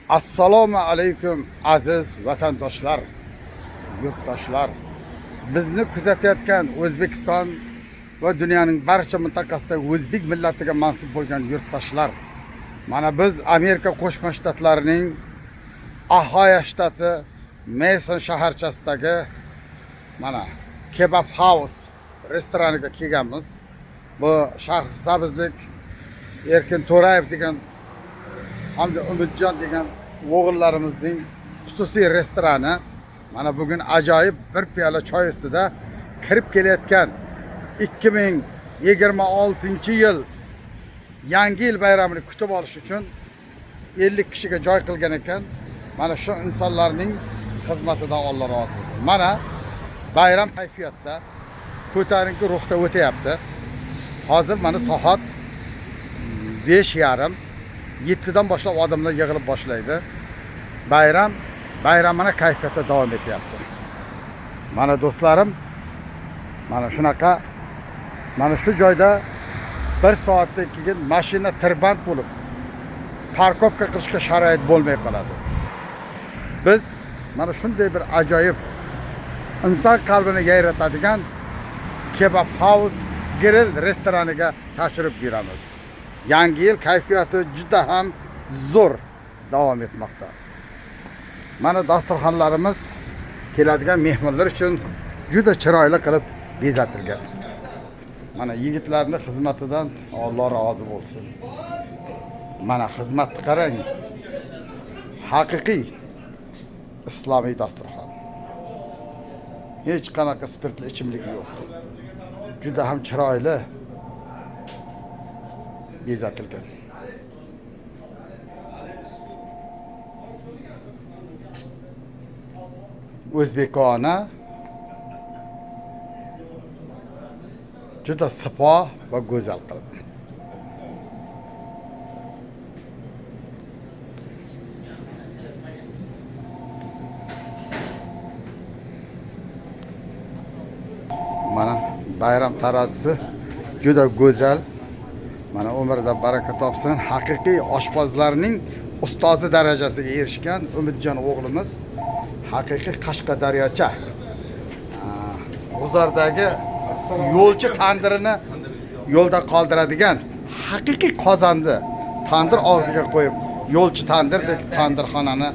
Assalomu alaykum aziz vatandoshlar, yurtdoshlar. Bizni kuzatayotgan O'zbekiston va dunyoning barcha mintaqasida o'zbek millatiga mansub bo'lgan yurtdoshlar. Mana biz Amerika Qo'shma Shtatlarining Ohio shtati Mason shaharchasidagi mana Kebab House restoraniga kelganmiz. Bu Shahrisabzlik Erkin To'rayev degan hamda Umidjon degan o'g'illarimizning xususiy restorani. Mana bugun ajoyib bir piyola choy ustida kirib kelayotgan 2026-yil yangi yil bayramini kutib olish uchun 50 kishiga joy qilgan ekan. Mana shu insonlarning xizmatidan Alloh rozi bo'lsin. Mana bayram kayfiyatda ko'tarinki ruhda o'tayapti. Hozir mana soat 5:30, 7dan boshlab odamlar yig'ilib boshlaydi. Bayramona kayfiyatda davom etyapti. Mana do'stlarim, mana shunaqa, mana shu joyda 1 soatdan keyin mashina tirband bo'lib, parkovka qilishga sharoit bo'lmay qoladi. Biz mana shunday bir ajoyib inson qalbini yayratadigan Kebab House Grill restoraniga tashrif buyuramiz. Yangi yil kayfiyati juda ham zo'r davom etmoqda. Mana dasturxonlarimiz keladigan mehmonlar uchun juda chiroyli qilib bezatilgan. Mana yigitlarning xizmatidan Alloh rozi bo'lsin. Mana xizmatni qarang. Haqiqiy islomiy dasturxon. Hech qanaqa spirtli ichimlik yo'q. Juda ham chiroyli bezatilgan. O'zbekona juda sipo va go'zal qilib. Mana bayram taradisi juda go'zal. Mana umrida baraka topsin. Haqiqiy oshpazlarning ustozi darajasiga erishgan Umidjon o'g'limiz haqiqiy Qashqadaryocha. G'uzordagi yo'lchi tandirini yo'lda qoldiradigan haqiqiy qozonni tandir og'ziga qo'yib, yo'lchi tandirdek tandirxonani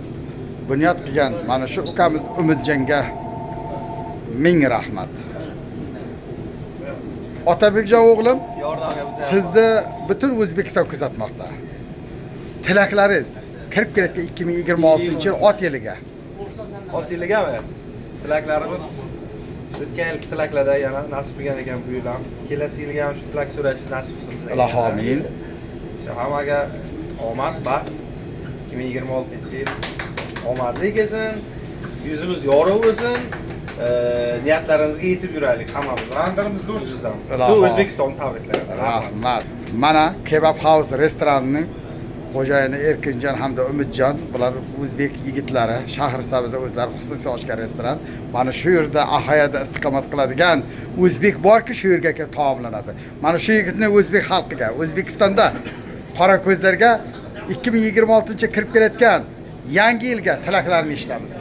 bunyod qilgan mana shu ukamiz Umidjonga ming rahmat. Otabekjon o'g'lim, sizni butun O'zbekiston kuzatmoqda. Tilaklaringiz kirib kelayotgan 2026-yil ot yiliga. Ot yiligami? Tilaklarimiz o'tgan yilgi tilaklarda yana nasib qilgan ekan bu yil ham. Kelasi yilga ham shu tilak so'rashingiz nasib qilsin bizga. Alloh amin. Hammaga omad, baxt. 2026-yil omadli kelsin. Yuzimiz yorug' bo'lsin. Niyatlarimizga yetib yuraylik hammamiz. G'amlarimiz zo'r chizam. Bu O'zbekiston tabriklaymiz. Rahmat. Mana Kebab House restoranining xo'jayini Erkinjon hamda Umidjon, bular o'zbek yigitlari, Shahrisabzda o'zlari xususiy ochgan restoran. Mana shu yerda Ahayada istiqomat qiladigan o'zbek borki, shu yerga kelib taomlanadi. Mana shu yigitni o'zbek xalqiga, O'zbekistonda qora ko'zlarga 2026-yil kirib kelayotgan yangi yilga tilaklarni eshitamiz.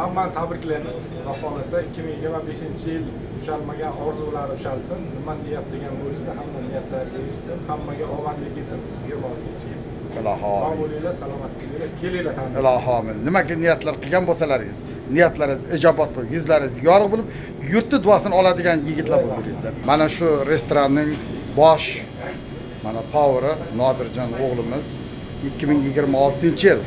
Hammani tabriklaymiz. Xudo xolasa 2025-yil ushalmagan orzulari ushalsin. Nima niyat degan bo'lsa, hamma niyatlariga erishsin. Hammaga omadli kelsin 26-yil. Alloh amin. Sog' bo'linglar, salomat bo'linglar. Kelinglar tandir. Alloh amin. Nimaga niyatlar qilgan bo'lsalaringiz, niyatlaringiz ijobat bo'lib, yuzlaringiz yorug' bo'lib, yurtni duosini oladigan yigitlar bo'lib yuringizlar. Mana shu restoranning bosh mana poweri Nodirjon o'g'limiz 2026-yil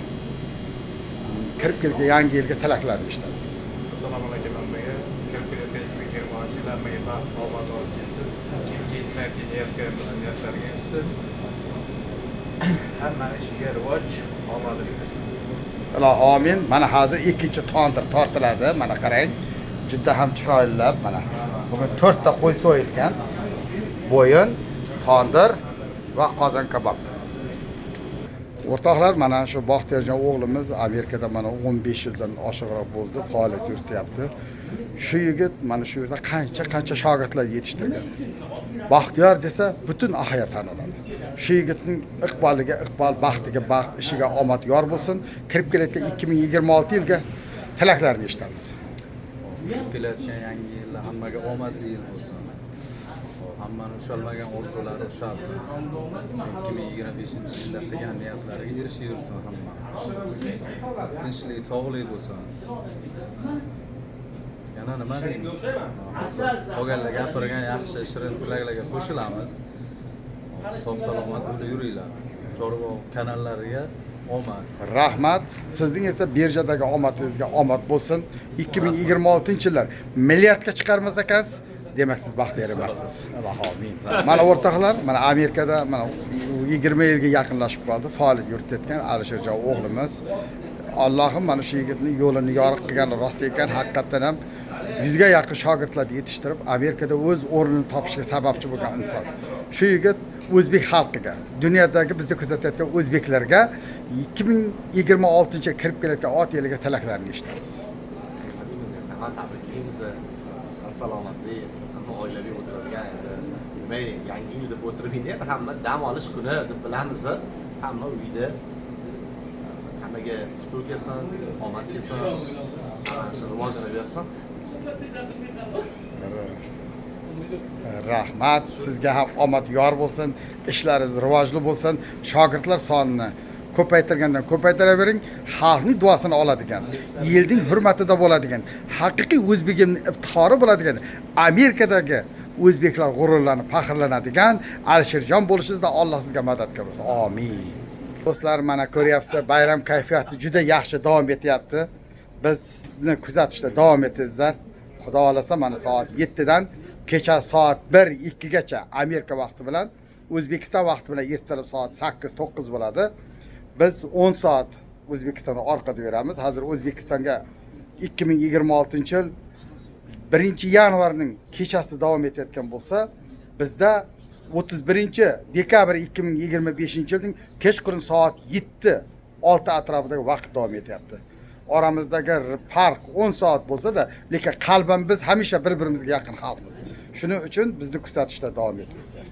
kirib kelgan yangi yilga tilaklarni eshitamiz. Assalomu alaykum hammaga. Kirib kelayotgan 2026-yil hammaga baxt, omad olib kelsin. Niyatlarga erishsin. Hammani ishiga rivoj, omadli bo'lsin. Alloh amin. Mana hozir ikkinchi tandir tortiladi. Mana qarang. Juda ham chiroylab mana. Bugun 4 ta qo'y so'yilgan. Bo'yin, tandir va qozon kabob. O'rtoqlar, mana shu Baxtiyorjon o'g'limiz Amerikada mana 15 yildan oshiqroq bo'ldi, faoliyat yurityapti. Shu yigit mana shu yerda qancha shogirdlar yetishtirgan. Baxtiyor desa butun Ahaya taniladi. Shu yigitning iqboliga iqbol, baxtiga baxt, ishiga omad yor bo'lsin. Kirib kelayotgan 2026 yilga tilaklarni eshitamiz. Kelayotgan yangi yilda hammaga omadli yil bo'lsin. Hammani ushalmagan orzulari ushalsin. 2025-yilda qilgan niyatlariga erishaversin hamma. Tinchlik, sog'lik bo'lsin. Yana nima deymiz? Qolganlar gapirgan yaxshi shirin tilaklarga qo'shilamiz. Sog' salomat bo'lib yuringlar. Chorva kanallariga omad. Rahmat. Sizning esa birjadagi omadingizga omad bo'lsin. 2026-yillar milliardga chiqarmas ekansiz, demak siz baxtiyor emassiz. Alloh amin. Mana o'rtoqlar, mana Amerikada mana 20 yilga yaqinlashib qoldi. Faoliyat yuritayotgan Alisherjon o'g'limiz. Allohim mana shu yigitning yo'lini yoriq qilgani rost ekan, haqiqatan ham 100 ga yaqin shogirdlarni yetishtirib, Amerikada o'z o'rnini topishiga sababchi bo'lgan inson. Shu yigit o'zbek xalqiga, dunyodagi bizni kuzatayotgan o'zbeklarga 2026-yilga kirib kelayotgan ot yiliga tilaklarni eshitamiz. Hamma tabriklaymiz. Sihat salomatlik, hamma oilaviy o'tiradigan endi. Nima yangi yil deb o'tirmaydi, hamma dam olish kuni deb bilamiz. Hamma uyda hammaga qutlug' kelsin, omad kelsin, rivojini bersin. Rahmat, sizga ham omad yor bo'lsin, ishlaringiz rivojli bo'lsin, shogirdlar sonini ko'paytirgandan ko'paytiravering, xalqning duosini oladigan, yilning hurmatida bo'ladigan, haqiqiy o'zbegimning iftixori bo'ladigan, Amerikadagi o'zbeklar g'ururlanib, faxrlanadigan Alisherjon bo'lishingizda Alloh sizga madadkor bo'lsin. Amin. Do'stlar, mana ko'ryapsizlar, bayram kayfiyati juda yaxshi davom etyapti. Bizni kuzatishda davom etingizlar. Xudo xolasa mana soat 7 dan kecha soat 1-2 gacha Amerika vaqti bilan, O'zbekiston vaqti bilan ertalab soat 8-9 bo'ladi. Biz 10 soat O'zbekistonda orqada yuramiz. Hozir O'zbekistonga 2026-yil 1-yanvarning kechasi davom etayotgan bo'lsa, bizda 31-dekabr 2025-yilning kechqurun soat 7-6 atrofidagi vaqt davom etyapti. Oramizdagi farq 10 soat bo'lsa-da, lekin qalban biz hamisha bir-birimizga yaqin xalqmiz. Shuning uchun bizni kuzatishda davom etingizlar.